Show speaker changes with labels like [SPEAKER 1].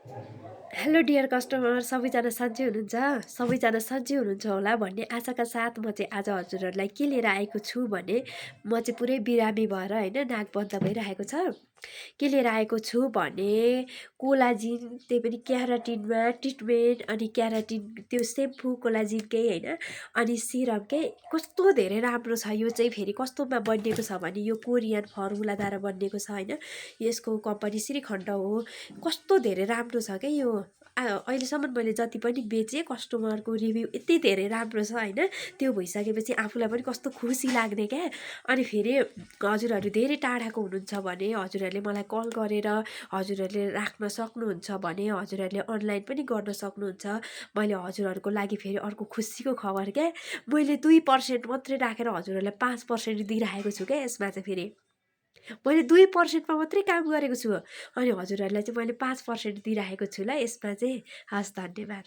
[SPEAKER 1] Hello dear customer, सबैजना सन्चै हुनुहुन्छ? सबैजना सन्चै हुनुहुन्छ होला भन्ने आशाका साथ म चाहिँ आज हजुरहरूलाई के लिएर आएको छु भने म चाहिँ पुरै बिरामी भएर होइन नाक बन्द भइरहेको छ। के लिएर आएको छु भने कोलाजिन, त्यही पनि क्याराटिनमा ट्रिटमेन्ट अनि क्याराटिन त्यो सेम्पू कोलाजिनकै होइन अनि सिरमकै कस्तो धेरै राम्रो छ। यो चाहिँ फेरि कस्तोमा बनिएको छ भने यो कोरियन फर्मुलाद्वारा बनिएको छ होइन। यसको कम्पनी श्रीखण्ड हो। कस्तो धेरै राम्रो छ क्या यो। अहिलेसम्म मैले जति पनि बेचेँ कस्टमरको रिभ्यू यति धेरै राम्रो छ होइन। त्यो भइसकेपछि आफूलाई पनि कस्तो खुसी लाग्ने क्या। अनि फेरि हजुरहरू धेरै टाढाको हुनुहुन्छ भने हजुरहरूले मलाई कल गरेर हजुरहरूले राख्न सक्नुहुन्छ भने हजुरहरूले अनलाइन पनि गर्न सक्नुहुन्छ। मैले हजुरहरूको लागि फेरि अर्को खुसीको खबर क्या, मैले 2% मात्रै राखेर हजुरहरूलाई 5% दिइराखेको छु क्या। यसमा चाहिँ फेरि मैले 2%मा मात्रै काम गरेको छु अनि हजुरहरूलाई चाहिँ मैले 5% दिइराखेको छु ल यसमा चाहिँ। हस्, धन्यवाद।